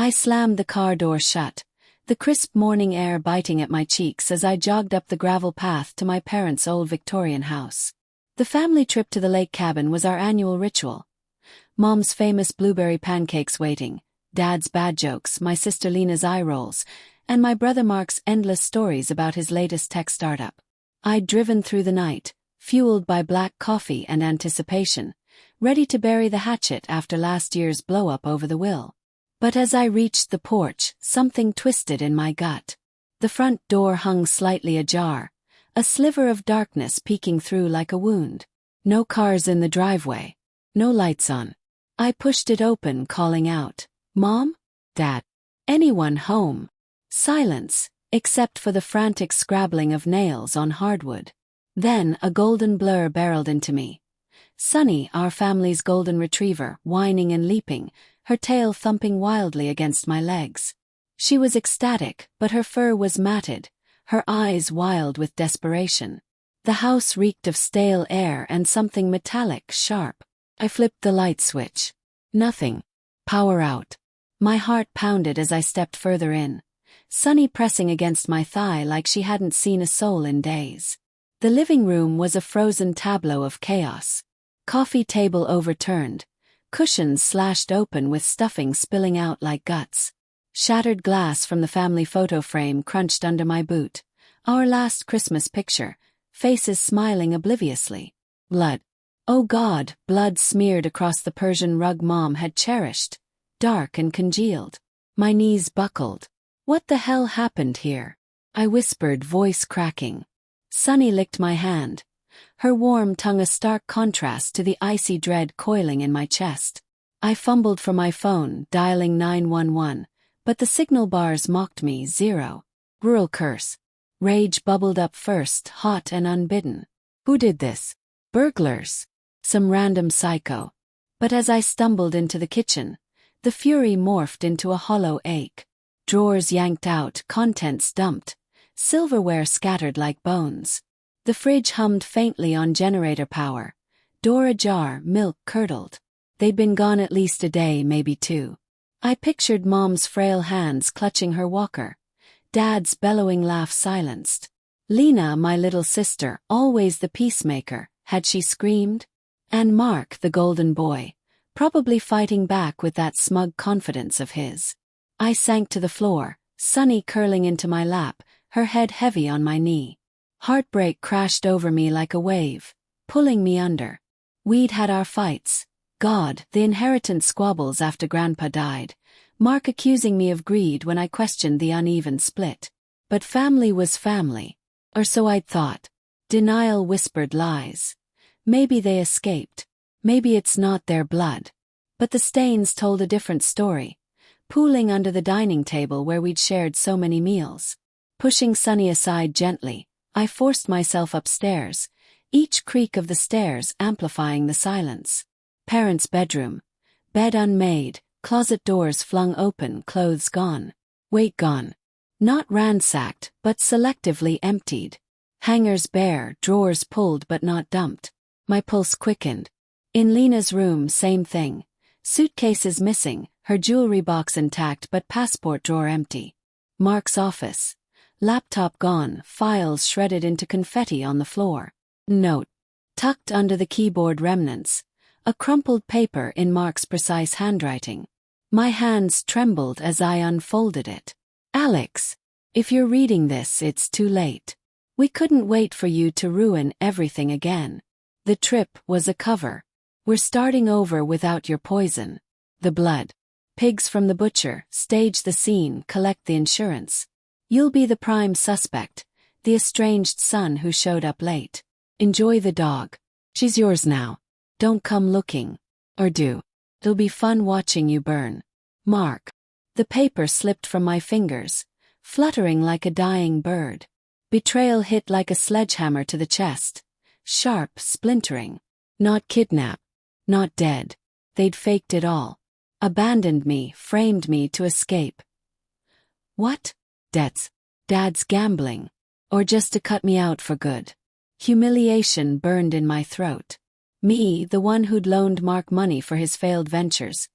I slammed the car door shut, the crisp morning air biting at my cheeks as I jogged up the gravel path to my parents' old Victorian house. The family trip to the lake cabin was our annual ritual. Mom's famous blueberry pancakes waiting, Dad's bad jokes, my sister Lena's eye rolls, and my brother Mark's endless stories about his latest tech startup. I'd driven through the night, fueled by black coffee and anticipation, ready to bury the hatchet after last year's blow-up over the will. But as I reached the porch, something twisted in my gut. The front door hung slightly ajar, a sliver of darkness peeking through like a wound. No cars in the driveway. No lights on. I pushed it open, calling out, "Mom? Dad? Anyone home?" Silence, except for the frantic scrabbling of nails on hardwood. Then a golden blur barreled into me. Sunny, our family's golden retriever, whining and leaping, her tail thumping wildly against my legs. She was ecstatic, but her fur was matted, her eyes wild with desperation. The house reeked of stale air and something metallic, sharp. I flipped the light switch. Nothing. Power out. My heart pounded as I stepped further in, Sunny pressing against my thigh like she hadn't seen a soul in days. The living room was a frozen tableau of chaos. Coffee table overturned, cushions slashed open with stuffing spilling out like guts. Shattered glass from the family photo frame crunched under my boot. Our last Christmas picture, faces smiling obliviously. Blood. Oh God, blood smeared across the Persian rug Mom had cherished, dark and congealed. My knees buckled. What the hell happened here? I whispered, voice cracking. Sunny licked my hand, her warm tongue a stark contrast to the icy dread coiling in my chest. I fumbled for my phone, dialing 911, but the signal bars mocked me. Zero. Rural curse. Rage bubbled up first, hot and unbidden. Who did this? Burglars. Some random psycho. But as I stumbled into the kitchen, the fury morphed into a hollow ache. Drawers yanked out, contents dumped, silverware scattered like bones. The fridge hummed faintly on generator power, door ajar, milk curdled. They'd been gone at least a day, maybe two. I pictured Mom's frail hands clutching her walker, Dad's bellowing laugh silenced. Lena, my little sister, always the peacemaker, had she screamed? And Mark, the golden boy, probably fighting back with that smug confidence of his. I sank to the floor, Sunny curling into my lap, her head heavy on my knee. Heartbreak crashed over me like a wave, pulling me under. We'd had our fights. God, the inheritance squabbles after Grandpa died. Mark accusing me of greed when I questioned the uneven split. But family was family. Or so I'd thought. Denial whispered lies. Maybe they escaped. Maybe it's not their blood. But the stains told a different story, pooling under the dining table where we'd shared so many meals. Pushing Sunny aside gently, I forced myself upstairs, each creak of the stairs amplifying the silence. Parents' bedroom. Bed unmade, closet doors flung open, clothes gone. Weight gone. Not ransacked, but selectively emptied. Hangers bare, drawers pulled but not dumped. My pulse quickened. In Lena's room, same thing. Suitcases missing, her jewelry box intact but passport drawer empty. Mark's office. Laptop gone, files shredded into confetti on the floor. Note. Tucked under the keyboard remnants. A crumpled paper in Mark's precise handwriting. My hands trembled as I unfolded it. Alex, if you're reading this, it's too late. We couldn't wait for you to ruin everything again. The trip was a cover. We're starting over without your poison. The blood. Pigs from the butcher, stage the scene, collect the insurance. You'll be the prime suspect, the estranged son who showed up late. Enjoy the dog. She's yours now. Don't come looking. Or do. It'll be fun watching you burn. Mark. The paper slipped from my fingers, fluttering like a dying bird. Betrayal hit like a sledgehammer to the chest. Sharp, splintering. Not kidnap. Not dead. They'd faked it all. Abandoned me, framed me to escape. What? Debts. Dad's gambling. Or just to cut me out for good. Humiliation burned in my throat. Me, the one who'd loaned Mark money for his failed ventures,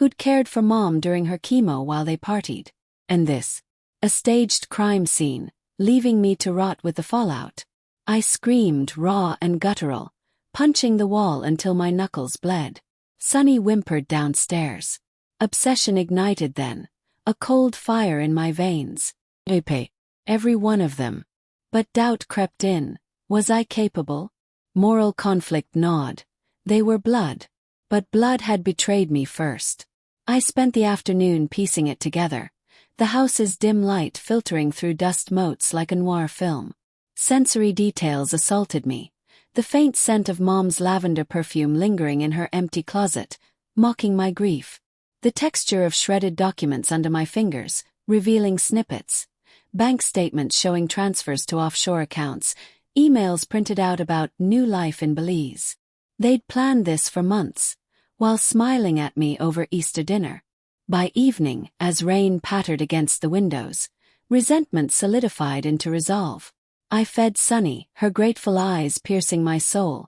who'd cared for Mom during her chemo while they partied. And this, a staged crime scene, leaving me to rot with the fallout. I screamed, raw and guttural, punching the wall until my knuckles bled. Sonny whimpered downstairs. Obsession ignited then, a cold fire in my veins. Every one of them. But doubt crept in. Was I capable? Moral conflict gnawed. They were blood. But blood had betrayed me first. I spent the afternoon piecing it together, the house's dim light filtering through dust motes like a noir film. Sensory details assaulted me, the faint scent of Mom's lavender perfume lingering in her empty closet, mocking my grief. The texture of shredded documents under my fingers, revealing snippets. Bank statements showing transfers to offshore accounts, emails printed out about new life in Belize. They'd planned this for months, while smiling at me over Easter dinner. By evening, as rain pattered against the windows, resentment solidified into resolve. I fed Sunny, her grateful eyes piercing my soul.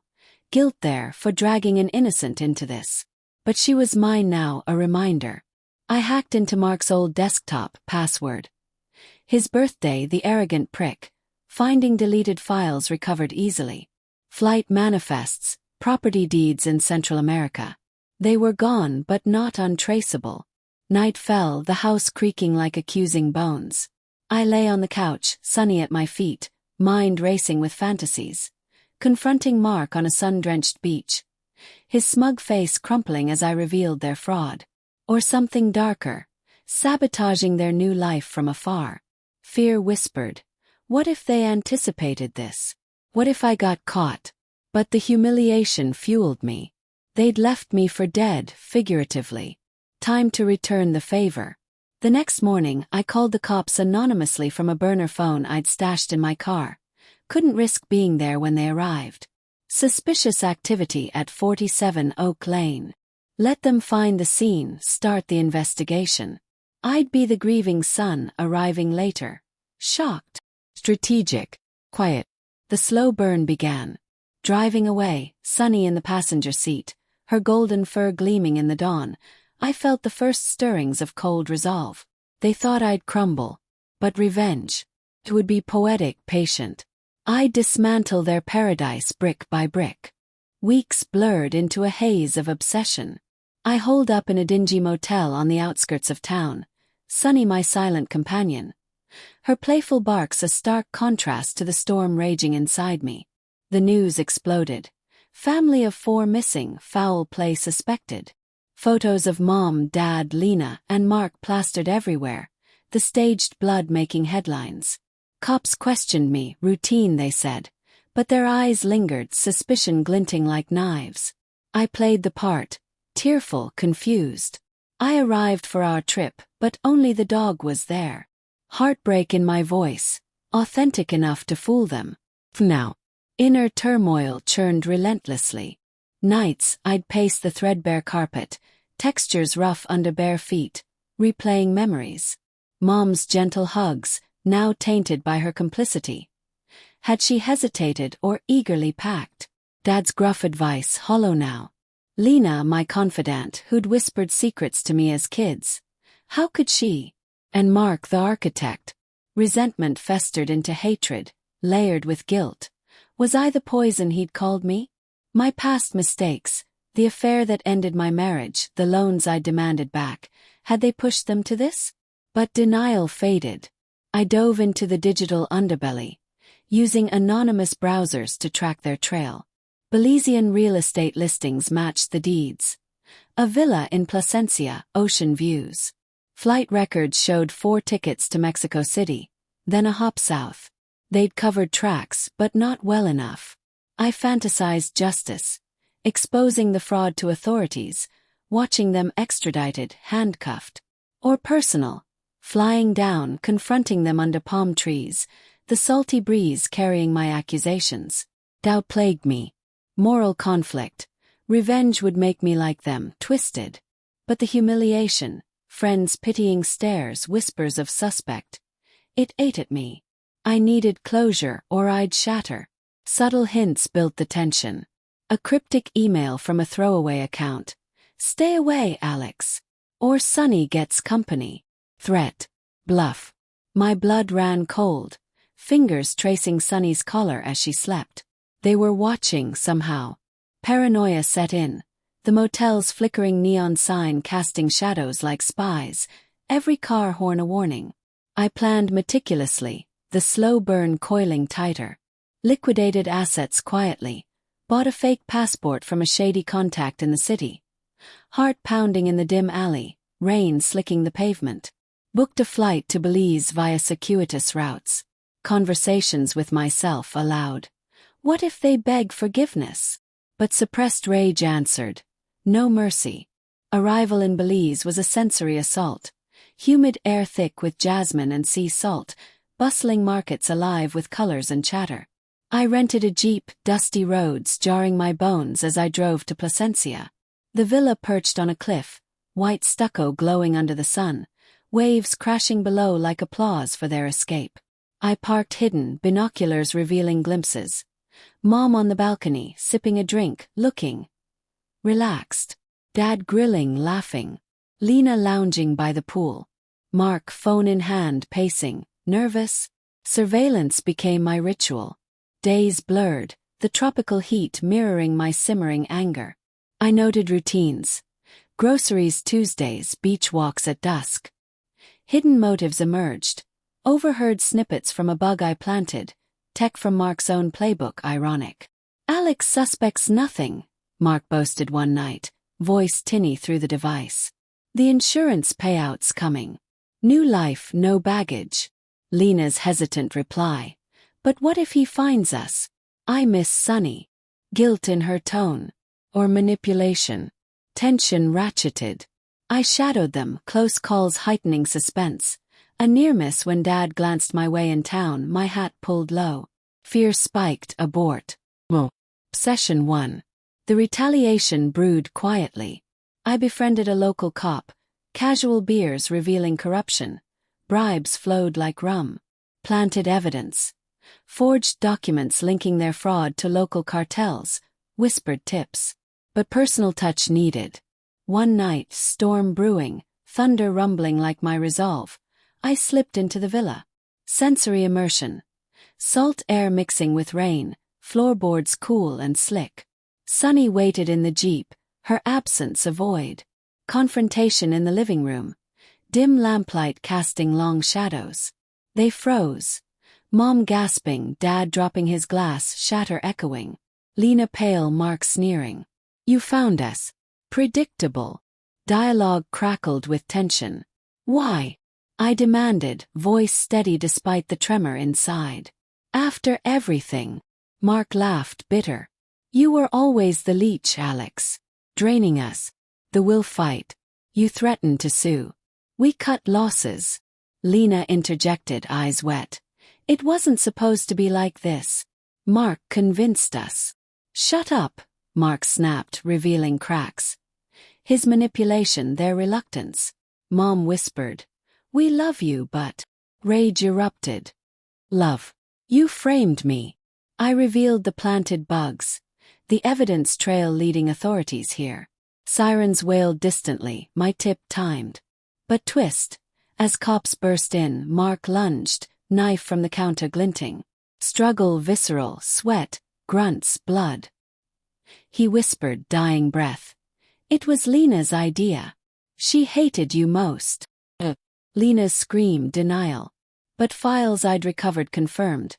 Guilt there for dragging an innocent into this. But she was mine now, a reminder. I hacked into Mark's old desktop password. His birthday, the arrogant prick. Finding deleted files recovered easily. Flight manifests, property deeds in Central America. They were gone but not untraceable. Night fell, the house creaking like accusing bones. I lay on the couch, Sunny at my feet, mind racing with fantasies. Confronting Mark on a sun-drenched beach. His smug face crumpling as I revealed their fraud. Or something darker, sabotaging their new life from afar. Fear whispered, what if they anticipated this? What if I got caught? But the humiliation fueled me. They'd left me for dead, figuratively. Time to return the favor. The next morning, I called the cops anonymously from a burner phone I'd stashed in my car. Couldn't risk being there when they arrived. Suspicious activity at 47 Oak Lane. Let them find the scene, start the investigation. I'd be the grieving son arriving later. Shocked. Strategic. Quiet. The slow burn began. Driving away, Sunny in the passenger seat, her golden fur gleaming in the dawn, I felt the first stirrings of cold resolve. They thought I'd crumble. But revenge. It would be poetic, patient. I'd dismantle their paradise brick by brick. Weeks blurred into a haze of obsession. I holed up in a dingy motel on the outskirts of town. Sunny my silent companion. Her playful barks a stark contrast to the storm raging inside me. The news exploded. Family of 4 missing, foul play suspected. Photos of Mom, Dad, Lena, and Mark plastered everywhere, the staged blood making headlines. Cops questioned me, routine they said, but their eyes lingered, suspicion glinting like knives. I played the part, tearful, confused. I arrived for our trip, but only the dog was there. Heartbreak in my voice, authentic enough to fool them. Now, inner turmoil churned relentlessly. Nights, I'd pace the threadbare carpet, textures rough under bare feet, replaying memories. Mom's gentle hugs, now tainted by her complicity. Had she hesitated or eagerly packed? Dad's gruff advice, hollow now. Lena, my confidant, who'd whispered secrets to me as kids. How could she? And Mark, the architect. Resentment festered into hatred, layered with guilt. Was I the poison he'd called me? My past mistakes, the affair that ended my marriage, the loans I demanded back, had they pushed them to this? But denial faded. I dove into the digital underbelly, using anonymous browsers to track their trail. Belizean real estate listings matched the deeds. A villa in Placencia, ocean views. Flight records showed 4 tickets to Mexico City, then a hop south. They'd covered tracks, but not well enough. I fantasized justice, exposing the fraud to authorities, watching them extradited, handcuffed. Or personal, flying down, confronting them under palm trees, the salty breeze carrying my accusations. Doubt plagued me. Moral conflict. Revenge would make me like them, twisted. But the humiliation, friends' pitying stares, whispers of suspect. It ate at me. I needed closure or I'd shatter. Subtle hints built the tension. A cryptic email from a throwaway account. Stay away, Alex. Or Sunny gets company. Threat. Bluff. My blood ran cold, fingers tracing Sunny's collar as she slept. They were watching somehow. Paranoia set in, the motel's flickering neon sign casting shadows like spies, every car horn a warning. I planned meticulously, the slow burn coiling tighter. Liquidated assets quietly, bought a fake passport from a shady contact in the city. Heart pounding in the dim alley, rain slicking the pavement. Booked a flight to Belize via circuitous routes. Conversations with myself aloud. What if they beg forgiveness? But suppressed rage answered. No mercy. Arrival in Belize was a sensory assault. Humid air thick with jasmine and sea salt, bustling markets alive with colors and chatter. I rented a jeep, dusty roads jarring my bones as I drove to Placencia. The villa perched on a cliff, white stucco glowing under the sun, waves crashing below like applause for their escape. I parked hidden, binoculars revealing glimpses. Mom on the balcony, sipping a drink, looking relaxed. Dad grilling, laughing. Lena lounging by the pool. Mark, phone in hand, pacing, nervous. Surveillance became my ritual. Days blurred, the tropical heat mirroring my simmering anger. I noted routines. Groceries Tuesdays, beach walks at dusk. Hidden motives emerged. Overheard snippets from a bug I planted. Tech from Mark's own playbook, ironic. Alex suspects nothing, Mark boasted one night, voice tinny through the device. The insurance payouts coming. New life, no baggage. Lena's hesitant reply. But what if he finds us? I miss Sunny. Guilt in her tone. Or manipulation. Tension ratcheted. I shadowed them, close calls heightening suspense. A near miss when Dad glanced my way in town, my hat pulled low. Fear spiked, abort. Session 1. The retaliation brewed quietly. I befriended a local cop. Casual beers revealing corruption. Bribes flowed like rum. Planted evidence. Forged documents linking their fraud to local cartels. Whispered tips. But personal touch needed. One night, storm brewing, thunder rumbling like my resolve. I slipped into the villa. Sensory immersion. Salt air mixing with rain, floorboards cool and slick. Sunny waited in the jeep, her absence a void. Confrontation in the living room. Dim lamplight casting long shadows. They froze. Mom gasping, Dad dropping his glass, shatter echoing. Lena pale, Mark sneering. You found us. Predictable. Dialogue crackled with tension. Why? I demanded, voice steady despite the tremor inside. After everything. Mark laughed, bitter. You were always the leech, Alex. Draining us. The will fight. You threatened to sue. We cut losses. Lena interjected, eyes wet. It wasn't supposed to be like this. Mark convinced us. Shut up, Mark snapped, revealing cracks. His manipulation, their reluctance. Mom whispered. We love you, but... Rage erupted. Love. You framed me. I revealed the planted bugs. The evidence trail leading authorities here. Sirens wailed distantly, my tip timed. But twist. As cops burst in, Mark lunged, knife from the counter glinting. Struggle visceral, sweat, grunts, blood. He whispered, dying breath. It was Lena's idea. She hated you most. Lena's scream, denial. But files I'd recovered confirmed.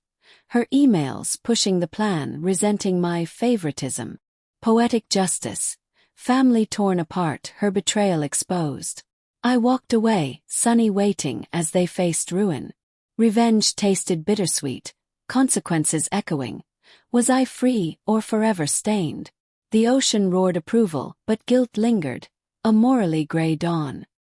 Her emails pushing the plan, resenting my favoritism. Poetic justice. Family torn apart, her betrayal exposed. I walked away, Sunny waiting as they faced ruin. Revenge tasted bittersweet, consequences echoing. Was I free or forever stained? The ocean roared approval, but guilt lingered, a morally gray dawn.